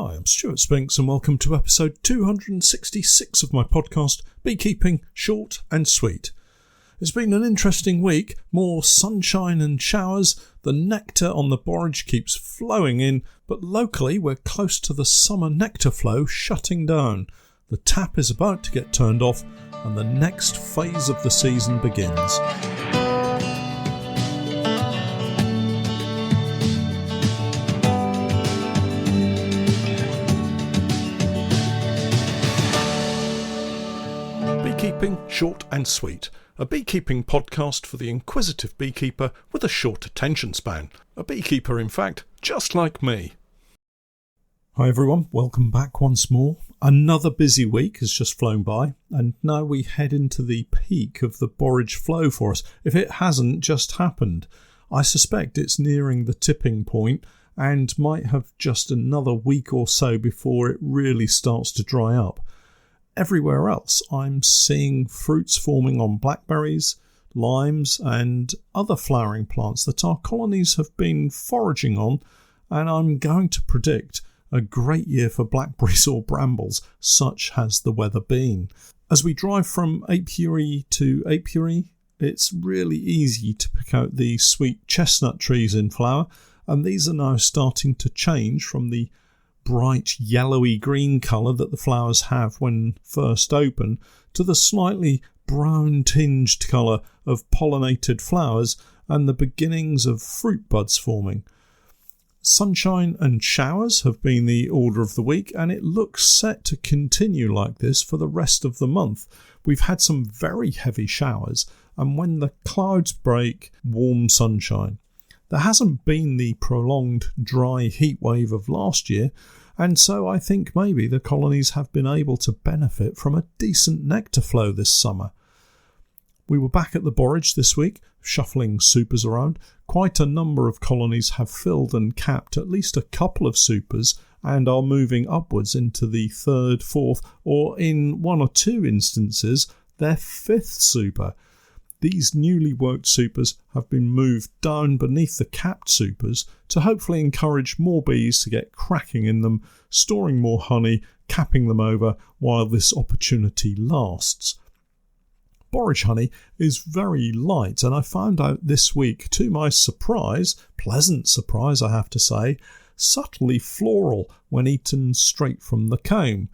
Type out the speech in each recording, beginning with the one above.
Hi, I'm Stewart Spinks and welcome to episode 266 of my podcast, Beekeeping Short and Sweet. It's been an interesting week, more sunshine and showers, the nectar on the borage keeps flowing in, but locally we're close to the summer nectar flow shutting down. The tap is about to get turned off and the next phase of the season begins. Beekeeping Short and Sweet, a beekeeping podcast for the inquisitive beekeeper with a short attention span. A beekeeper, in fact, just like me. Hi everyone, welcome back once more. Another busy week has just flown by, and now we head into the peak of the borage flow for us, if it hasn't just happened. I suspect it's nearing the tipping point and might have just another week or so before it really starts to dry up. Everywhere else, I'm seeing fruits forming on blackberries, limes and other flowering plants that our colonies have been foraging on, and I'm going to predict a great year for blackberries or brambles, such has the weather been. As we drive from apiary to apiary, it's really easy to pick out the sweet chestnut trees in flower, and these are now starting to change from the bright yellowy green colour that the flowers have when first open to the slightly brown tinged colour of pollinated flowers and the beginnings of fruit buds forming. Sunshine and showers have been the order of the week, and it looks set to continue like this for the rest of the month. We've had some very heavy showers, and when the clouds break, warm sunshine. There hasn't been the prolonged dry heat wave of last year, and so I think maybe the colonies have been able to benefit from a decent nectar flow this summer. We were back at the borage this week, shuffling supers around. Quite a number of colonies have filled and capped at least a couple of supers and are moving upwards into the third, fourth, or in one or two instances, their fifth super. These newly worked supers have been moved down beneath the capped supers to hopefully encourage more bees to get cracking in them, storing more honey, capping them over while this opportunity lasts. Borage honey is very light, and I found out this week, to my surprise, pleasant surprise I have to say, subtly floral when eaten straight from the comb.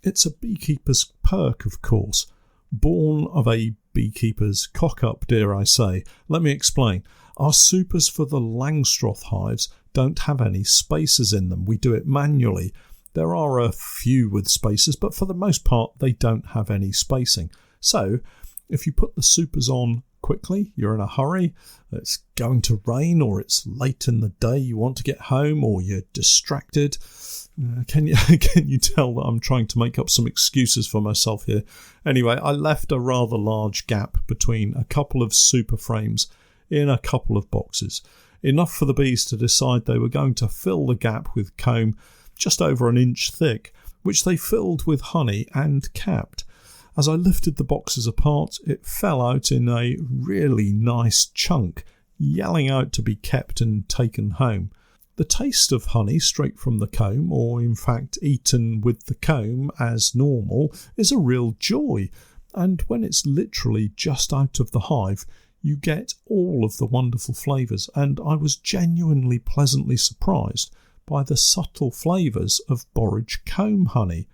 It's a beekeeper's perk, of course, born of a beekeeper's cock-up, dare I say. Let me explain. Our supers for the Langstroth hives don't have any spacers in them. We do it manually. There are a few with spacers, but for the most part they don't have any spacing. So if you put the supers on quickly, you're in a hurry, it's going to rain or it's late in the day, you want to get home or you're distracted. Can you tell that I'm trying to make up some excuses for myself here? Anyway, I left a rather large gap between a couple of super frames in a couple of boxes. Enough for the bees to decide they were going to fill the gap with comb just over an inch thick, which they filled with honey and capped. As I lifted the boxes apart, it fell out in a really nice chunk, yelling out to be kept and taken home. The taste of honey straight from the comb, or in fact eaten with the comb as normal, is a real joy, and when it's literally just out of the hive, you get all of the wonderful flavours, and I was genuinely pleasantly surprised by the subtle flavours of borage comb honey.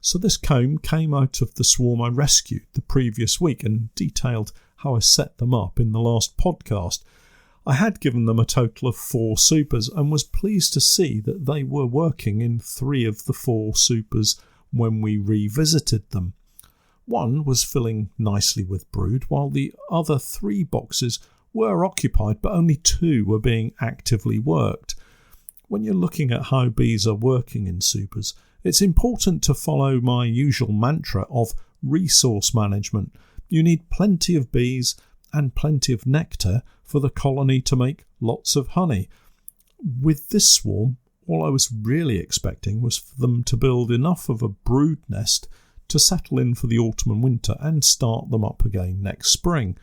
So this comb came out of the swarm I rescued the previous week and detailed how I set them up in the last podcast. I had given them a total of 4 supers and was pleased to see that they were working in 3 of the 4 supers when we revisited them. One was filling nicely with brood, while the other 3 boxes were occupied, but only 2 were being actively worked. When you're looking at how bees are working in supers, it's important to follow my usual mantra of resource management. You need plenty of bees and plenty of nectar for the colony to make lots of honey. With this swarm, all I was really expecting was for them to build enough of a brood nest to settle in for the autumn and winter and start them up again next spring.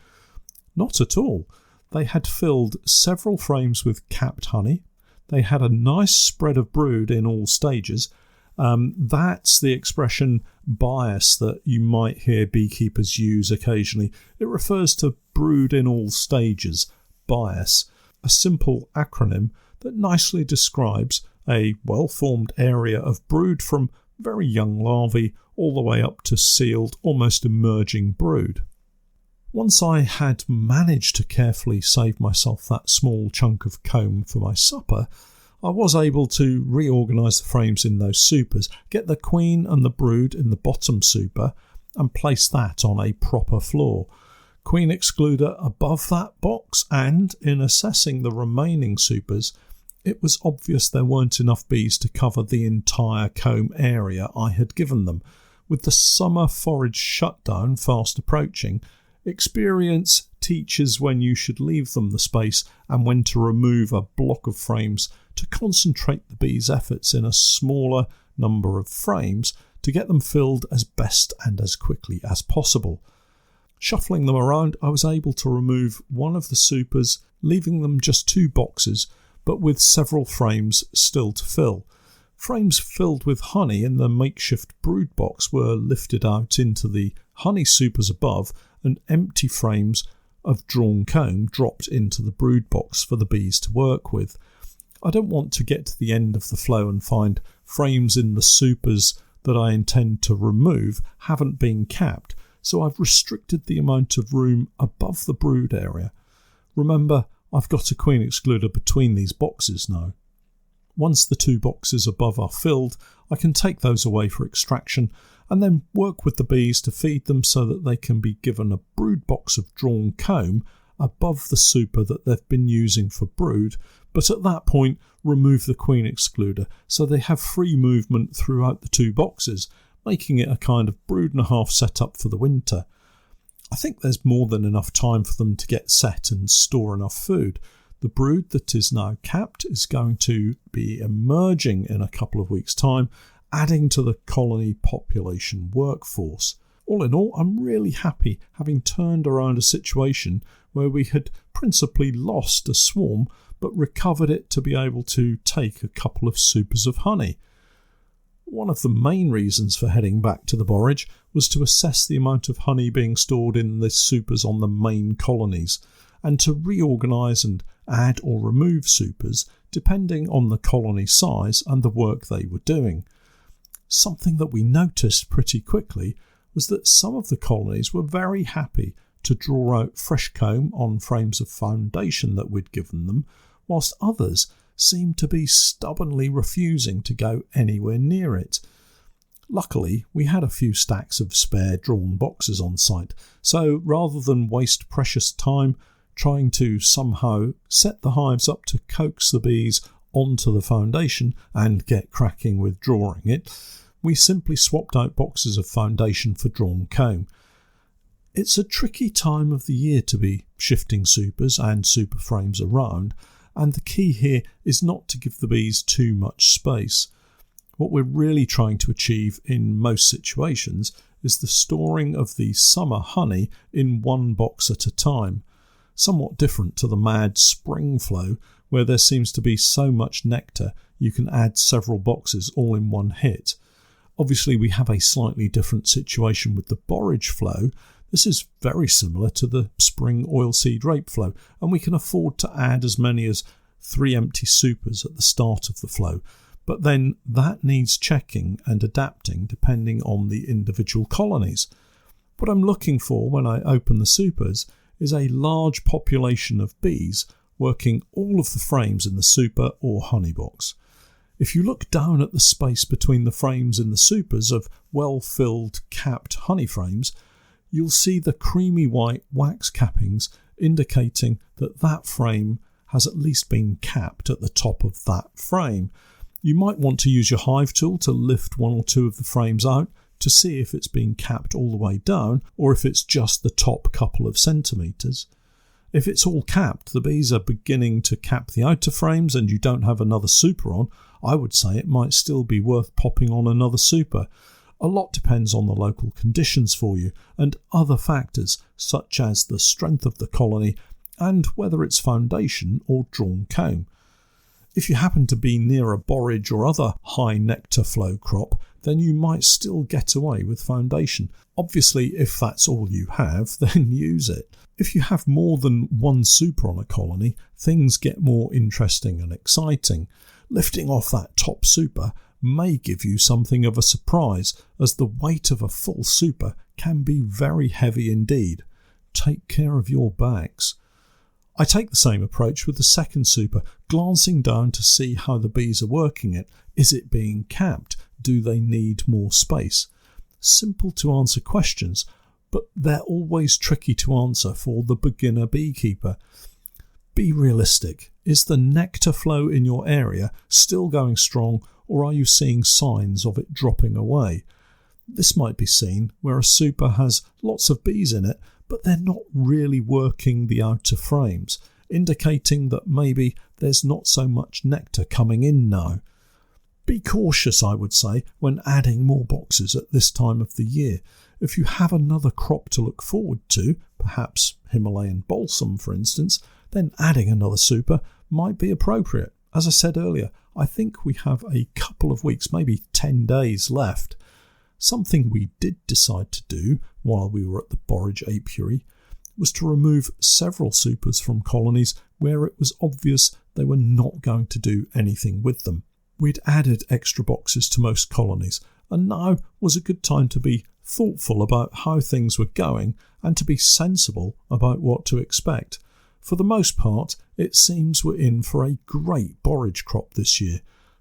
Not at all. They had filled several frames with capped honey. they had a nice spread of brood in all stages. That's the expression bias that you might hear beekeepers use occasionally. It refers to brood in all stages, bias, a simple acronym that nicely describes a well-formed area of brood from very young larvae all the way up to sealed, almost emerging brood. Once I had managed to carefully save myself that small chunk of comb for my supper, I was able to reorganise the frames in those supers, get the queen and the brood in the bottom super and place that on a proper floor. Queen excluder above that box, and in assessing the remaining supers, it was obvious there weren't enough bees to cover the entire comb area I had given them. With the summer forage shutdown fast approaching, experience teaches when you should leave them the space and when to remove a block of frames to concentrate the bees' efforts in a smaller number of frames to get them filled as best and as quickly as possible. Shuffling them around, I was able to remove one of the supers, leaving them just 2 boxes, but with several frames still to fill. Frames filled with honey in the makeshift brood box were lifted out into the honey supers above, and empty frames of drawn comb dropped into the brood box for the bees to work with. I don't want to get to the end of the flow and find frames in the supers that I intend to remove haven't been capped, so I've restricted the amount of room above the brood area. Remember, I've got a queen excluder between these boxes now. Once the 2 boxes above are filled, I can take those away for extraction and then work with the bees to feed them so that they can be given a brood box of drawn comb above the super that they've been using for brood, but at that point remove the queen excluder so they have free movement throughout the 2 boxes, making it a kind of brood and a half setup for the winter. I think there's more than enough time for them to get set and store enough food. The brood that is now capped is going to be emerging in a couple of weeks' time, adding to the colony population workforce. All in all, I'm really happy having turned around a situation where we had principally lost a swarm but recovered it to be able to take a couple of supers of honey. One of the main reasons for heading back to the borage was to assess the amount of honey being stored in the supers on the main colonies, and to reorganise and add or remove supers depending on the colony size and the work they were doing. Something that we noticed pretty quickly was that some of the colonies were very happy to draw out fresh comb on frames of foundation that we'd given them, whilst others seemed to be stubbornly refusing to go anywhere near it. Luckily, we had a few stacks of spare drawn boxes on site, so rather than waste precious time trying to somehow set the hives up to coax the bees onto the foundation and get cracking with drawing it, we simply swapped out boxes of foundation for drawn comb. It's a tricky time of the year to be shifting supers and super frames around, and the key here is not to give the bees too much space. What we're really trying to achieve in most situations is the storing of the summer honey in one box at a time, somewhat different to the mad spring flow where there seems to be so much nectar you can add several boxes all in one hit. Obviously, we have a slightly different situation with the borage flow. This is very similar to the spring oilseed rape flow, and we can afford to add as many as 3 empty supers at the start of the flow. But then that needs checking and adapting depending on the individual colonies. What I'm looking for when I open the supers is a large population of bees working all of the frames in the super or honey box. If you look down at the space between the frames in the supers of well-filled capped honey frames, you'll see the creamy white wax cappings indicating that that frame has at least been capped at the top of that frame. You might want to use your hive tool to lift 1 or 2 of the frames out to see if it's been capped all the way down or if it's just the top couple of centimetres. If it's all capped, the bees are beginning to cap the outer frames and you don't have another super on, I would say it might still be worth popping on another super. A lot depends on the local conditions for you and other factors such as the strength of the colony and whether it's foundation or drawn comb. If you happen to be near a borage or other high nectar flow crop, then you might still get away with foundation. Obviously, if that's all you have, then use it. If you have more than one super on a colony, things get more interesting and exciting. Lifting off that top super may give you something of a surprise, as the weight of a full super can be very heavy indeed. Take care of your bags. I take the same approach with the second super, glancing down to see how the bees are working it. Is it being capped? Do they need more space? Simple to answer questions, but they're always tricky to answer for the beginner beekeeper. Be realistic. Is the nectar flow in your area still going strong, or are you seeing signs of it dropping away? This might be seen where a super has lots of bees in it, but they're not really working the outer frames, indicating that maybe there's not so much nectar coming in now. Be cautious, I would say, when adding more boxes at this time of the year. If you have another crop to look forward to, perhaps Himalayan balsam for instance, then adding another super might be appropriate. As I said earlier, I think we have a couple of weeks, maybe 10 days left. Something we did decide to do while we were at the borage apiary was to remove several supers from colonies where it was obvious they were not going to do anything with them. We'd added extra boxes to most colonies, and now was a good time to be thoughtful about how things were going and to be sensible about what to expect. For the most part, it seems we're in for a great borage crop this year.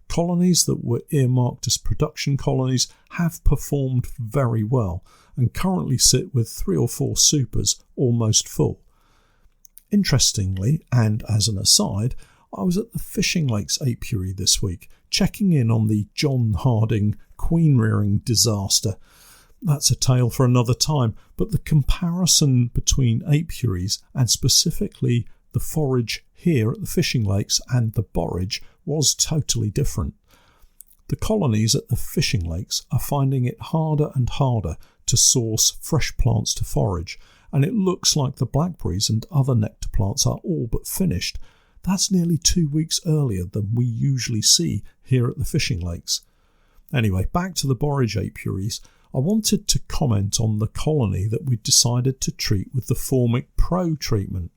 Colonies that were earmarked as production colonies have performed very well and currently sit with 3 or 4 supers almost full. Interestingly, and as an aside, I was at the Fishing Lakes apiary this week, checking in on the John Harding queen rearing disaster. That's a tale for another time, but the comparison between apiaries and specifically the Forage here at the Fishing Lakes and the borage was totally different. The colonies at the Fishing Lakes are finding it harder and harder to source fresh plants to forage, and it looks like the blackberries and other nectar plants are all but finished. That's nearly 2 weeks earlier than we usually see here at the Fishing Lakes. Anyway, back to the borage apiaries. I wanted to comment on the colony that we decided to treat with the Formic Pro treatment.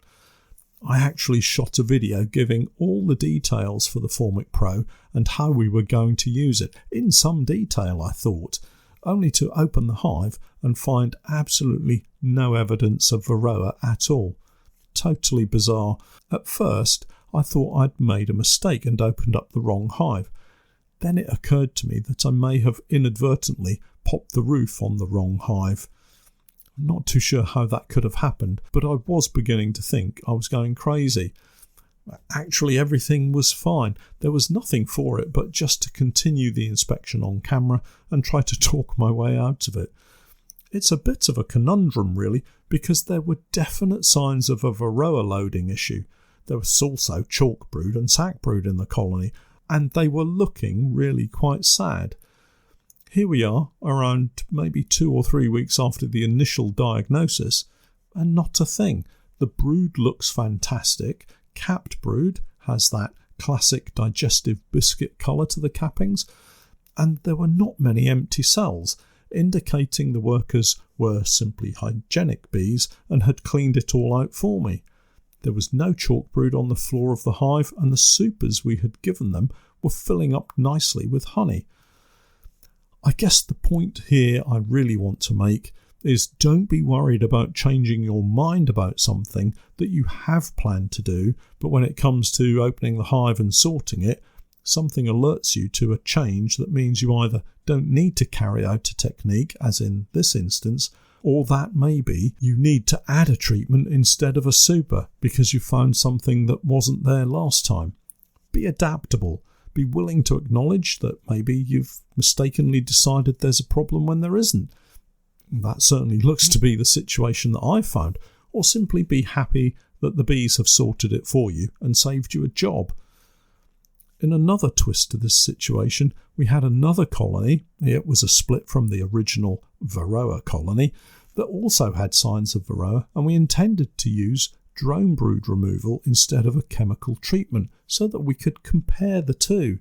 I actually shot a video giving all the details for the Formic Pro and how we were going to use it, in some detail I thought, only to open the hive and find absolutely no evidence of varroa at all. Totally bizarre. At first, I thought I'd made a mistake and opened up the wrong hive. Then it occurred to me that I may have inadvertently popped the roof on the wrong hive. I'm not too sure how that could have happened, but I was beginning to think I was going crazy. Actually, everything was fine. There was nothing for it but just to continue the inspection on camera and try to talk my way out of it. It's a bit of a conundrum, really, because there were definite signs of a varroa loading issue. There was also chalk brood and sac brood in the colony, and they were looking really quite sad. Here we are, around maybe 2 or 3 weeks after the initial diagnosis, and not a thing. The brood looks fantastic. Capped brood has that classic digestive biscuit colour to the cappings, and there were not many empty cells, indicating the workers were simply hygienic bees and had cleaned it all out for me. There was no chalk brood on the floor of the hive, and the supers we had given them were filling up nicely with honey. I guess the point here I really want to make is don't be worried about changing your mind about something that you have planned to do, but when it comes to opening the hive and sorting it, something alerts you to a change that means you either don't need to carry out a technique, as in this instance, or that maybe you need to add a treatment instead of a super because you found something that wasn't there last time. Be adaptable. Be willing to acknowledge that maybe you've mistakenly decided there's a problem when there isn't. That certainly looks to be the situation that I've found. Or simply be happy that the bees have sorted it for you and saved you a job. In another twist to this situation, we had another colony, it was a split from the original varroa colony, that also had signs of varroa, and we intended to use drone brood removal instead of a chemical treatment so that we could compare the two.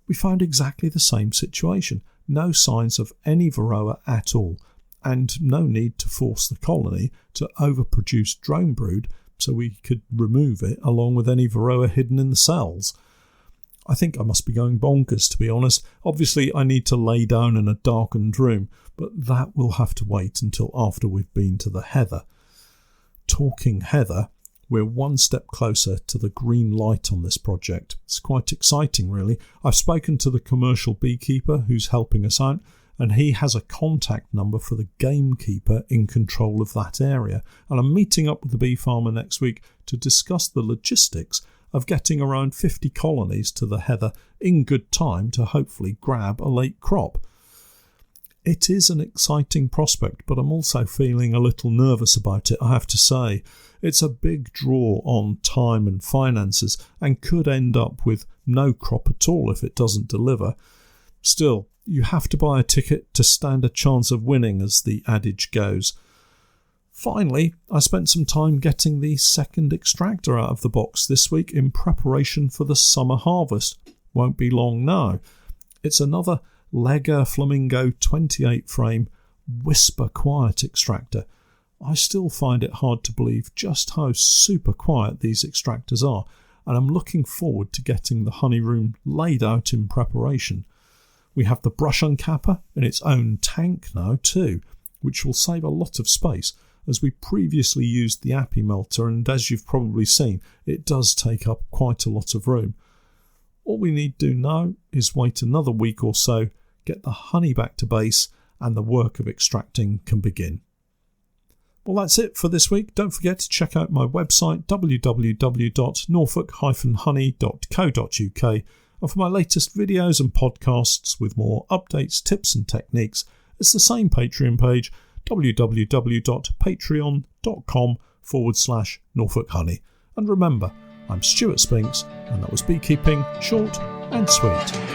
We found exactly the same situation, no signs of any varroa at all, and no need to force the colony to overproduce drone brood so we could remove it along with any varroa hidden in the cells. I think I must be going bonkers, to be honest. Obviously, I need to lay down in a darkened room, but that will have to wait until after we've been to the heather. Talking heather, we're one step closer to the green light on this project. It's quite exciting, really. I've spoken to the commercial beekeeper who's helping us out, and he has a contact number for the gamekeeper in control of that area. And I'm meeting up with the bee farmer next week to discuss the logistics of getting around 50 colonies to the heather in good time to hopefully grab a late crop. It is an exciting prospect, but I'm also feeling a little nervous about it, I have to say. It's a big draw on time and finances and could end up with no crop at all if it doesn't deliver. Still, you have to buy a ticket to stand a chance of winning, as the adage goes. Finally, I spent some time getting the second extractor out of the box this week in preparation for the summer harvest. Won't be long now. It's another Lega Flamingo 28 frame whisper quiet extractor. I still find it hard to believe just how super quiet these extractors are, and I'm looking forward to getting the honey room laid out in preparation. We have the brush uncapper in its own tank now too, which will save a lot of space, as we previously used the Appy melter, and as you've probably seen, it does take up quite a lot of room. All we need to do now is wait another week or so, get the honey back to base, and the work of extracting can begin. Well, that's it for this week. Don't forget to check out my website, www.norfolk-honey.co.uk, and for my latest videos and podcasts with more updates, tips and techniques, it's the same Patreon page, www.patreon.com/Norfolk Honey. And remember, I'm Stewart Spinks, and that was Beekeeping Short and Sweet.